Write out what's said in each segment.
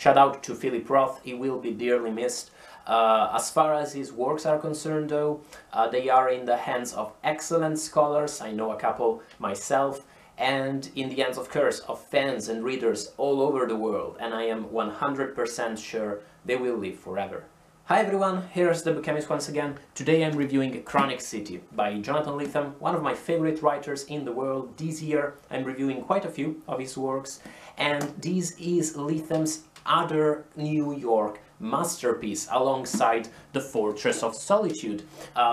Shout out to Philip Roth, he will be dearly missed. As far as his works are concerned though, they are in the hands of excellent scholars, I know a couple myself, and in the hands, of course, of fans and readers all over the world, and I am 100% sure they will live forever. Hi everyone, here's the Bookchemist once again. Today I'm reviewing Chronic City by Jonathan Lethem, one of my favorite writers in the world. This year I'm reviewing quite a few of his works, and this is Lethem's other New York masterpiece alongside The Fortress of Solitude.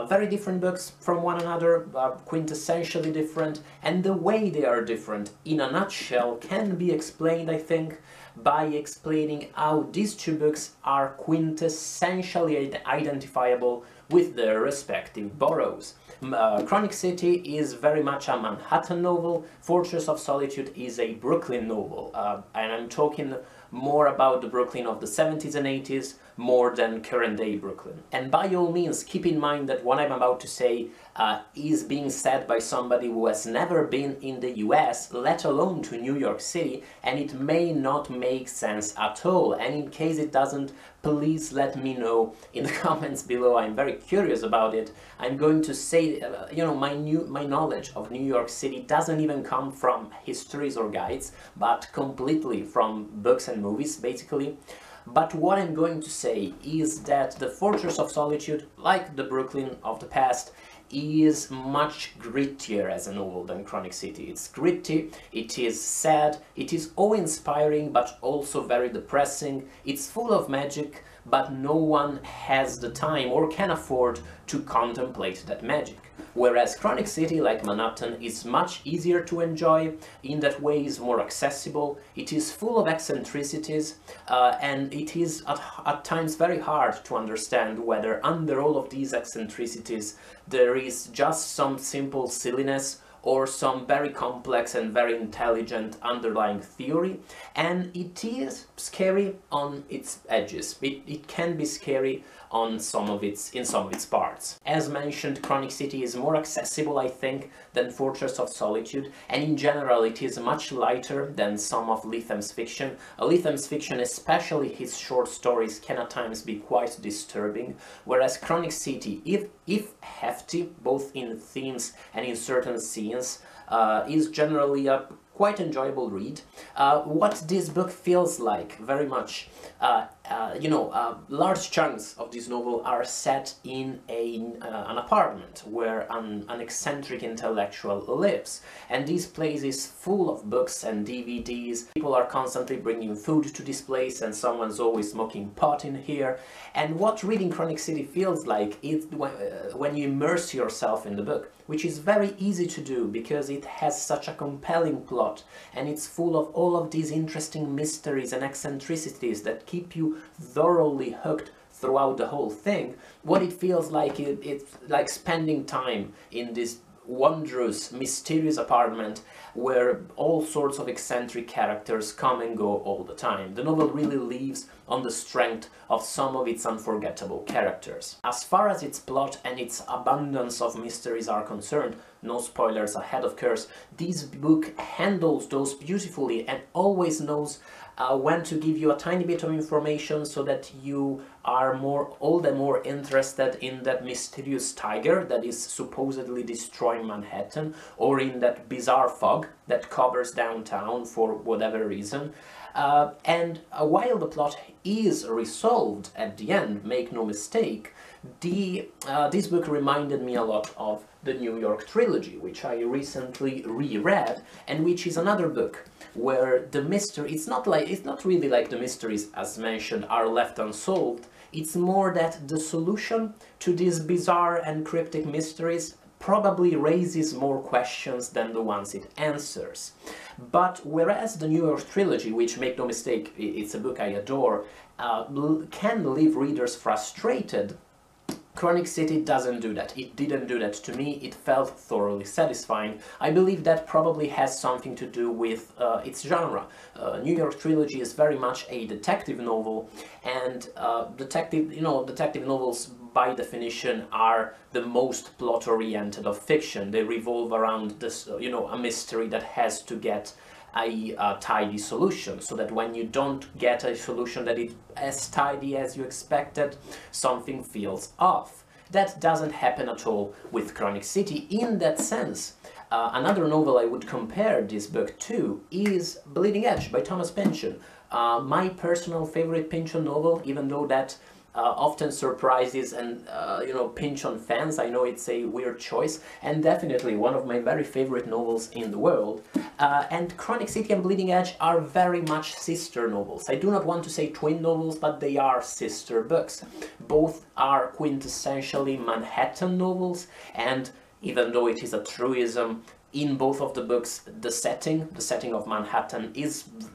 Very different books from one another, quintessentially different, and the way they are different, in a nutshell, can be explained, I think, by explaining how these two books are quintessentially identifiable with their respective boroughs. Chronic City is very much a Manhattan novel, Fortress of Solitude is a Brooklyn novel, and I'm talking more about the Brooklyn of the 70s and 80s more than current day Brooklyn. And by all means, keep in mind that what I'm about to say is being said by somebody who has never been in the US, let alone to New York City, and it may not make sense at all. And in case it doesn't, please let me know in the comments below. I'm very curious about it. I'm going to say, you know, my knowledge of New York City doesn't even come from histories or guides, but completely from books and movies, basically. But what I'm going to say is that The Fortress of Solitude, like the Brooklyn of the past, is much grittier as a novel than Chronic City. It's gritty, it is sad, it is awe-inspiring but also very depressing, it's full of magic, but no one has the time or can afford to contemplate that magic. Whereas Chronic City, like Manhattan, is much easier to enjoy, in that way is more accessible, it is full of eccentricities, and it is at times very hard to understand whether under all of these eccentricities there is just some simple silliness or some very complex and very intelligent underlying theory, and it is scary on its edges. It can be scary in some of its parts. As mentioned, Chronic City is more accessible, I think, than Fortress of Solitude, and in general it is much lighter than some of Lethem's fiction. Lethem's fiction, especially his short stories, can at times be quite disturbing, whereas Chronic City, if hefty, both in themes and in certain scenes, is generally a quite enjoyable read. What this book feels like, very much, large chunks of this novel are set in an apartment where an eccentric intellectual lives, and this place is full of books and DVDs. People are constantly bringing food to this place, and someone's always smoking pot in here. And what reading Chronic City feels like is when you immerse yourself in the book, which is very easy to do because it has such a compelling plot, and it's full of all of these interesting mysteries and eccentricities that keep you thoroughly hooked throughout the whole thing. What it feels like, it's like spending time in this wondrous, mysterious apartment where all sorts of eccentric characters come and go all the time. The novel really lives on the strength of some of its unforgettable characters. As far as its plot and its abundance of mysteries are concerned, no spoilers ahead of course, this book handles those beautifully and always knows when to give you a tiny bit of information so that you are all the more interested in that mysterious tiger that is supposedly destroying Manhattan, or in that bizarre fog that covers downtown for whatever reason. And while the plot is resolved at the end, make no mistake, this book reminded me a lot of the New York trilogy, which I recently reread, and which is another book where the mystery, it's not really like the mysteries as mentioned are left unsolved. It's more that the solution to these bizarre and cryptic mysteries probably raises more questions than the ones it answers. But whereas the New York trilogy, which, make no mistake, it's a book I adore, can leave readers frustrated, Chronic City doesn't do that. It didn't do that to me. It felt thoroughly satisfying. I believe that probably has something to do with its genre. New York Trilogy is very much a detective novel, and detective novels by definition are the most plot-oriented of fiction. They revolve around this, a mystery that has to get a tidy solution, so that when you don't get a solution that is as tidy as you expected, something feels off. That doesn't happen at all with Chronic City in that sense. Another novel I would compare this book to is Bleeding Edge by Thomas Pynchon. My personal favorite Pynchon novel, even though that often surprises and Pynchon fans. I know it's a weird choice, and definitely one of my very favorite novels in the world. And Chronic City and Bleeding Edge are very much sister novels. I do not want to say twin novels, but they are sister books. Both are quintessentially Manhattan novels, and even though it is a truism, in both of the books, the setting of Manhattan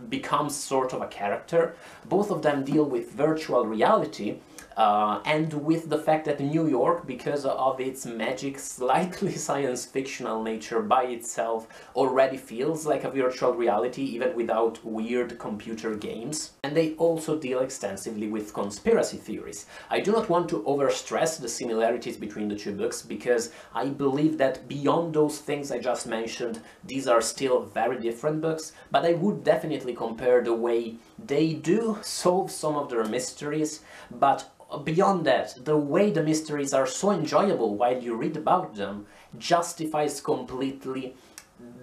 becomes sort of a character. Both of them deal with virtual reality, and with the fact that New York, because of its magic, slightly science fictional nature by itself, already feels like a virtual reality, even without weird computer games. And they also deal extensively with conspiracy theories. I do not want to overstress the similarities between the two books, because I believe that beyond those things I just mentioned, these are still very different books, but I would definitely compare the way they do solve some of their mysteries, but beyond that, the way the mysteries are so enjoyable while you read about them justifies completely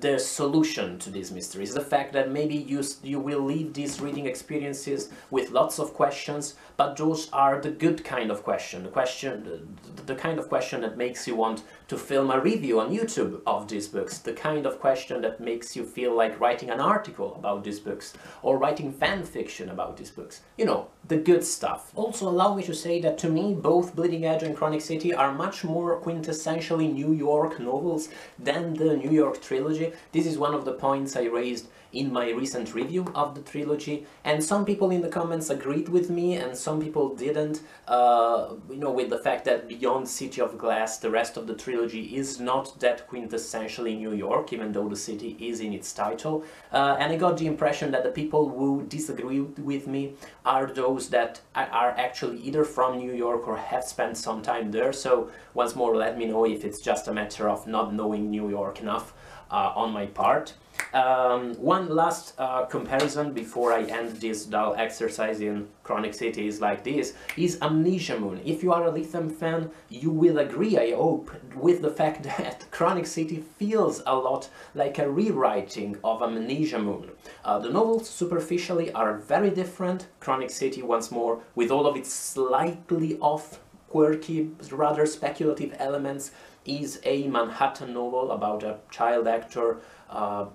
the solution to these mysteries. The fact that maybe you will leave these reading experiences with lots of questions, but those are the good kind of question, the kind of question that makes you want to film a review on YouTube of these books, the kind of question that makes you feel like writing an article about these books, or writing fan fiction about these books. You know, the good stuff. Also, allow me to say that to me, both Bleeding Edge and Chronic City are much more quintessentially New York novels than the New York trilogy. This is one of the points I raised in my recent review of the trilogy, and some people in the comments agreed with me and some people didn't, with the fact that beyond City of Glass, the rest of the trilogy is not that quintessentially New York, even though the city is in its title. And I got the impression that the people who disagree with me are those that are actually either from New York or have spent some time there. So once more, let me know if it's just a matter of not knowing New York enough on my part. One last comparison before I end this dull exercise in Chronic City is like this, is Amnesia Moon. If you are a Lethem fan, you will agree, I hope, with the fact that Chronic City feels a lot like a rewriting of Amnesia Moon. The novels superficially are very different. Chronic City, once more, with all of its slightly off, quirky, rather speculative elements, is a Manhattan novel about a child actor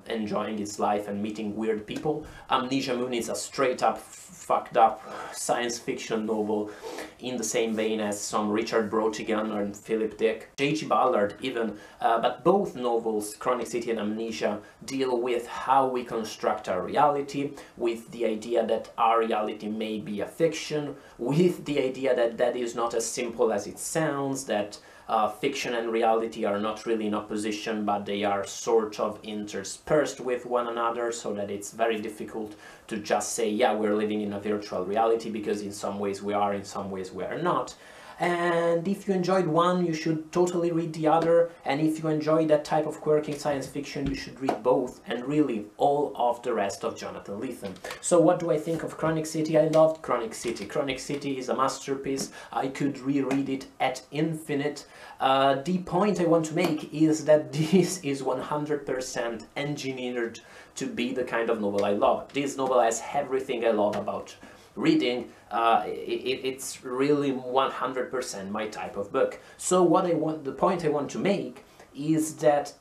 enjoying his life and meeting weird people. Amnesia Moon is a straight-up, fucked-up science fiction novel in the same vein as some Richard Brautigan and Philip Dick, J.G. Ballard even, but both novels, Chronic City and Amnesia, deal with how we construct our reality, with the idea that our reality may be a fiction, with the idea that that is not as simple as it sounds, that fiction and reality are not really in opposition, but they are sort of interspersed with one another, so that it's very difficult to just say, yeah, we're living in a virtual reality, because in some ways we are, in some ways we are not. And if you enjoyed one, you should totally read the other, and if you enjoy that type of quirky science fiction, you should read both, and really all of the rest of Jonathan Lethem. So what do I think of Chronic City? I loved Chronic City. Chronic City is a masterpiece. I could reread it at infinite. The point I want to make is that this is 100% engineered to be the kind of novel I love. This novel has everything I love about reading. It's really 100% my type of book. So the point I want to make is that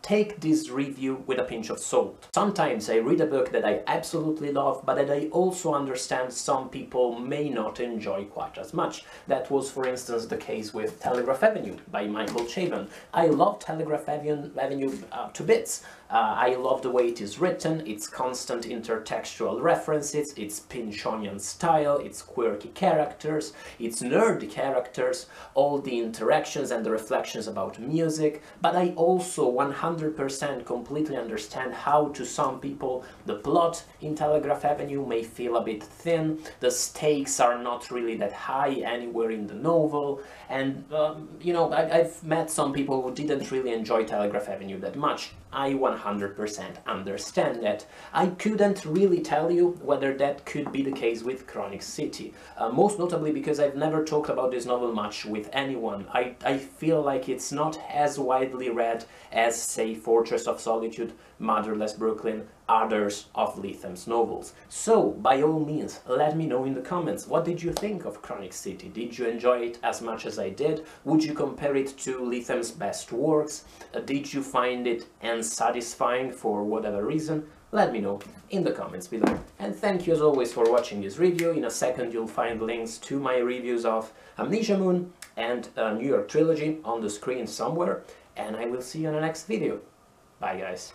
take this review with a pinch of salt. Sometimes I read a book that I absolutely love, but that I also understand some people may not enjoy quite as much. That was, for instance, the case with Telegraph Avenue by Michael Chabon. I love Telegraph Avenue to bits. I love the way it is written, its constant intertextual references, its Pynchonian style, its quirky characters, its nerdy characters, all the interactions and the reflections about music, but I also 100% completely understand how, to some people, the plot in Telegraph Avenue may feel a bit thin, the stakes are not really that high anywhere in the novel, and I've met some people who didn't really enjoy Telegraph Avenue that much. I 100% understand that. I couldn't really tell you whether that could be the case with Chronic City, most notably because I've never talked about this novel much with anyone. I feel like it's not as widely read as, say, Fortress of Solitude, Motherless Brooklyn, others of Lethem's novels. So, by all means, let me know in the comments, what did you think of Chronic City? Did you enjoy it as much as I did? Would you compare it to Lethem's best works? Did you find it unsatisfying for whatever reason? Let me know in the comments below. And thank you as always for watching this review. In a second you'll find links to my reviews of Amnesia Moon and New York Trilogy on the screen somewhere. And I will see you in the next video. Bye guys.